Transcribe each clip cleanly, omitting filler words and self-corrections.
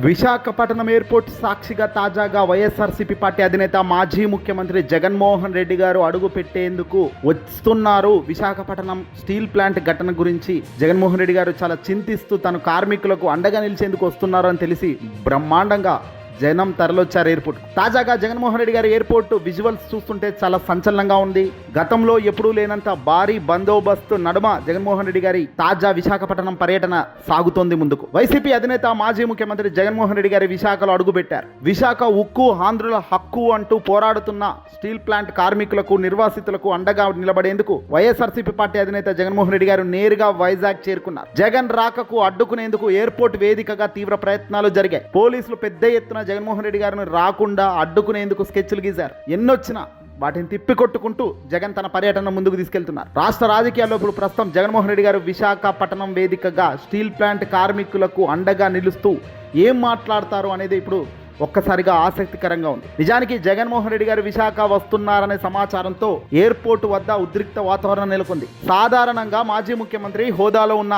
Visakhapatnam airport సాక్షిగా తాజాగా YSRCP party అధినేత మాజీ ముఖ్యమంత్రి జగన్మోహన్ రెడ్డి గారు అడుగు పెట్టేందుకు వస్తున్నారు. విశాఖపట్నం స్టీల్ ప్లాంట్ ఘటన గురించి జగన్మోహన్ రెడ్డి గారు చాలా చింతిస్తూ తన కార్మికులకు అండగా నిలిచేందుకు వస్తున్నారు అని తెలిసి బ్రహ్మాండంగా జనం తరలొచ్చారు ఎయిర్పోర్ట్. తాజాగా జగన్మోహన్ రెడ్డి గారి ఎయిర్పోర్ట్ విజువల్స్ చూస్తుంటే చాలా సంచలనంగా ఉంది. గతంలో ఎప్పుడూ లేనంత భారీ బందోబస్తు నడుమ జగన్మోహన్ రెడ్డి గారి తాజా విశాఖపట్నం పర్యటన సాగుతోంది ముందుకు. వైసీపీ అధినేత మాజీ ముఖ్యమంత్రి జగన్మోహన్ రెడ్డి గారి విశాఖలో అడుగుపెట్టారు. విశాఖ ఉక్కు ఆంధ్రుల హక్కు అంటూ పోరాడుతున్న స్టీల్ ప్లాంట్ కార్మికులకు నిర్వాసితులకు అండగా నిలబడేందుకు వైఎస్ఆర్సీపీ పార్టీ అధినేత జగన్మోహన్ రెడ్డి గారు నేరుగా వైజాగ్ చేరుకున్నారు. జగన్ రాకకు అడ్డుకునేందుకు ఎయిర్పోర్ట్ వేదికగా తీవ్ర ప్రయత్నాలు జరిగాయి. పోలీసులు పెద్ద ఎత్తున జగన్మోహన్ రెడ్డి గారిని రాకుండా అడ్డుకునేందుకు స్కెచ్లు గీశారు. ఎన్నొచ్చినా వాటిని తిప్పికొట్టుకుంటూ జగన్ తన పర్యటన ముందుకు తీసుకెళ్తున్నారు. రాష్ట్ర రాజకీయాల్లో ఇప్పుడు ప్రస్తుతం జగన్మోహన్ రెడ్డి గారు విశాఖపట్నం వేదికగా స్టీల్ ప్లాంట్ కార్మికులకు అండగా నిలుస్తూ ఏం మాట్లాడతారు అనేది ఇప్పుడు ఒక్కసారిగా ఆసక్తికరంగా ఉంది. నిజానికి జగన్మోహన్ రెడ్డి గారు విశాఖ వస్తున్నారనే సమాచారంతో ఎయిర్పోర్ట్ వద్ద ఉద్రిక్త వాతావరణం నెలకొంది. సాధారణంగా మాజీ ముఖ్యమంత్రి హోదాలో ఉన్న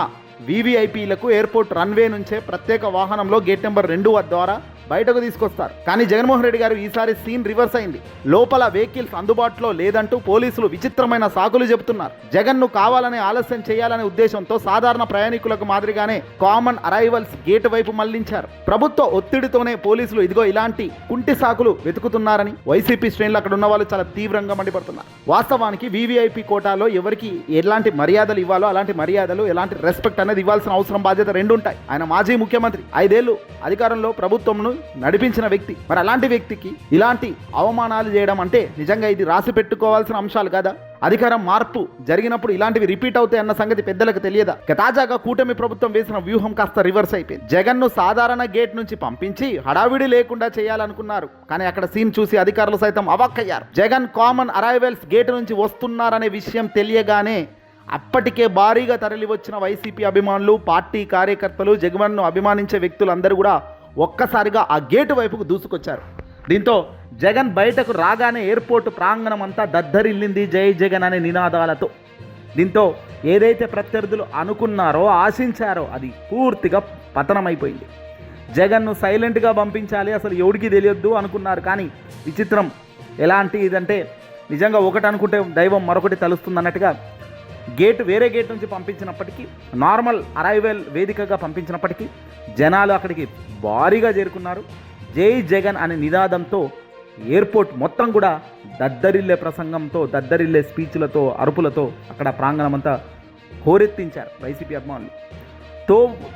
వీవీఐపీలకు ఎయిర్పోర్ట్ రన్వే నుంచే ప్రత్యేక వాహనంలో గేట్ నెంబర్ 2 ద్వారా బయటకు తీసుకొస్తారు. కానీ జగన్మోహన్ రెడ్డి గారు ఈసారి సీన్ రివర్స్ అయింది. లోపల వెహికల్స్ అందుబాటులో లేదంటూ పోలీసులు విచిత్రమైన సాకులు చెబుతున్నారు. జగన్ను కావాలని ఆలస్యం చేయాలనే ఉద్దేశంతో సాధారణ ప్రయాణికులకు మాదిరిగానే కామన్ అరైవల్స్ గేట్ వైపు మళ్లించారు. ప్రభుత్వ ఒత్తిడితోనే పోలీసులు ఇదిగో ఇలాంటి కుంటి సాకులు వెతుకుతున్నారని వైసీపీ శ్రేణులు అక్కడ ఉన్న వాళ్ళు చాలా తీవ్రంగా మండిపడుతున్నారు. వాస్తవానికి వీవీఐపీ కోటాలో ఎవరికి ఎలాంటి మర్యాదలు ఇవ్వాలో అలాంటి మర్యాదలు, ఎలాంటి రెస్పెక్ట్ అనేది ఇవ్వాల్సిన అవసరం బాధ్యత రెండు ఉంటాయి. ఆయన మాజీ ముఖ్యమంత్రి, 5 ఏళ్లు అధికారంలో ప్రభుత్వంను నడిపించిన వ్యక్తి. మరి అలాంటి వ్యక్తికి ఇలాంటి అవమానాలు చేయడం అంటే నిజంగా ఇది రాసి పెట్టుకోవాల్సిన అంశాలు కదా. అధికారం మార్పు జరిగినప్పుడు ఇలాంటివి రిపీట్ అవుతాయి అన్న సంగతి పెద్దలకు తెలియదా? తాజాగా కూటమి ప్రభుత్వం వేసిన వ్యూహం కాస్త రివర్స్ అయిపోయింది. జగన్ ను సాధారణ గేట్ నుంచి పంపించి హడావిడి లేకుండా చేయాలనుకున్నారు. కానీ అక్కడ సీన్ చూసి అధికారులు సైతం అవాక్కయ్యారు. జగన్ కామన్ అరైవల్స్ గేట్ నుంచి వస్తున్నారనే విషయం తెలియగానే అప్పటికే భారీగా తరలి వచ్చిన వైసీపీ అభిమానులు, పార్టీ కార్యకర్తలు, జగన్ను అభిమానించే వ్యక్తులందరూ కూడా ఒక్కసారిగా ఆ గేటు వైపుకు దూసుకొచ్చారు. దీంతో జగన్ బయటకు రాగానే ఎయిర్పోర్ట్ ప్రాంగణం అంతా దద్దరిల్లింది జై జగన్ అనే నినాదాలతో. దీంతో ఏదైతే ప్రత్యర్థులు అనుకున్నారో, ఆశించారో అది పూర్తిగా పతనమైపోయింది. జగన్ను సైలెంట్గా పంపించాలి, అసలు ఎవడికి తెలియొద్దు అనుకున్నారు. కానీ విచిత్రం ఎలాంటి ఇదంటే నిజంగా ఒకటి అనుకుంటే దైవం మరొకటి తలుస్తుంది అన్నట్టుగా వేరే గేట్ నుంచి పంపించినప్పటికీ, నార్మల్ అరైవల్ వేదికగా పంపించినప్పటికీ జనాలు అక్కడికి భారీగా చేరుకున్నారు. జై జగన్ అనే నినాదంతో ఎయిర్పోర్ట్ మొత్తం కూడా దద్దరిల్లే ప్రసంగంతో, దద్దరిల్లే స్పీచ్లతో, అరుపులతో అక్కడ ప్రాంగణం అంతా హోరెత్తించారు వైసీపీ అభిమానులు.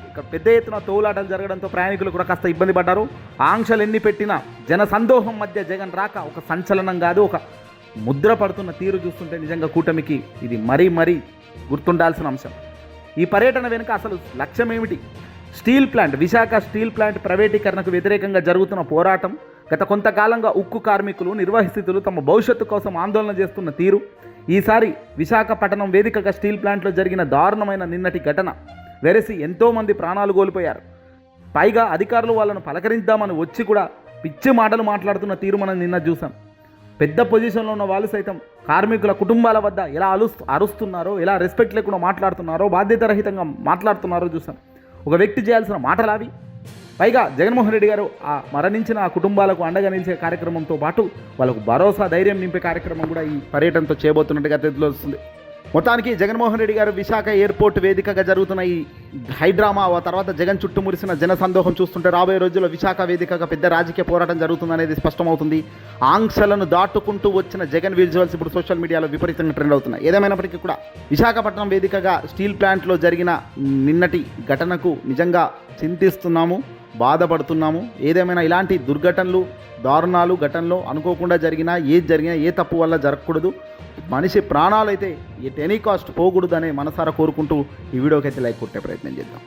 ఇక్కడ పెద్ద ఎత్తున తోలాటలు జరగడంతో ప్రయాణికులు కూడా కాస్త ఇబ్బంది పడ్డారు. ఆంక్షలు ఎన్ని పెట్టినా జన సందోహం మధ్య జగన్ రాక ఒక సంచలనం కాదు, ఒక ముద్ర పడుతున్న తీరు చూస్తుంటే నిజంగా కూటమికి ఇది మరీ గుర్తుండాల్సిన అంశం. ఈ పర్యటన వెనుక అసలు లక్ష్యం ఏమిటి? Steel plant, Visakha steel plant ప్రైవేటీకరణకు వ్యతిరేకంగా జరుగుతున్న పోరాటం, గత కొంతకాలంగా ఉక్కు కార్మికులు, నిర్వాసితులు తమ భవిష్యత్తు కోసం ఆందోళన చేస్తున్న తీరు, ఈసారి విశాఖపట్నం వేదికగా స్టీల్ ప్లాంట్లో జరిగిన దారుణమైన నిన్నటి ఘటన వెరసి ఎంతోమంది ప్రాణాలు కోల్పోయారు. పైగా అధికారులు వాళ్ళను పలకరించామని వచ్చి కూడా పిచ్చి మాటలు మాట్లాడుతున్న తీరు మనం నిన్న చూసాం. పెద్ద పొజిషన్లో ఉన్న వాళ్ళు సైతం కార్మికుల కుటుంబాల వద్ద ఎలా అరుస్తున్నారో, ఎలా రెస్పెక్ట్ లేకుండా మాట్లాడుతున్నారో, బాధ్యతారహితంగా మాట్లాడుతున్నారో చూసాం. ఒక వ్యక్తి చేయాల్సిన మాటలు అవి. పైగా జగన్మోహన్ రెడ్డి గారు ఆ మరణించిన ఆ కుటుంబాలకు అండగా నిలిచే కార్యక్రమంతో పాటు వాళ్ళకు భరోసా, ధైర్యం నింపే కార్యక్రమం కూడా ఈ పర్యటనతో చేయబోతున్నట్టుగా తెలుస్తుంది. మొత్తానికి జగన్మోహన్ రెడ్డి గారు విశాఖ ఎయిర్పోర్ట్ వేదికగా జరుగుతున్న ఈ హైడ్రామా, ఆ తర్వాత జగన్ చుట్టూ మురిసిన జన సందోహం చూస్తుంటే రాబోయే రోజుల్లో విశాఖ వేదికగా పెద్ద రాజకీయ పోరాటం జరుగుతుందనేది స్పష్టమవుతుంది. ఆంక్షలను దాటుకుంటూ వచ్చిన జగన్ విజువల్స్ ఇప్పుడు సోషల్ మీడియాలో విపరీతంగా ట్రెండ్ అవుతున్నాయి. ఏదేమైనప్పటికీ కూడా విశాఖపట్నం వేదికగా స్టీల్ ప్లాంట్లో జరిగిన నిన్నటి ఘటనకు నిజంగా చింతిస్తున్నాము, బాధపడుతున్నాము. ఏదేమైనా ఇలాంటి దుర్ఘటనలు, దారుణాలు ఘటనలు అనుకోకుండా జరిగినా, ఏ తప్పు వల్ల జరగకూడదు. మనిషి ప్రాణాలు అయితే ఎట్ ఎనీ కాస్ట్ పోకూడదనే మనసారా కోరుకుంటూ ఈ వీడియోకి అయితే లైక్ కొట్టే ప్రయత్నం చేద్దాం.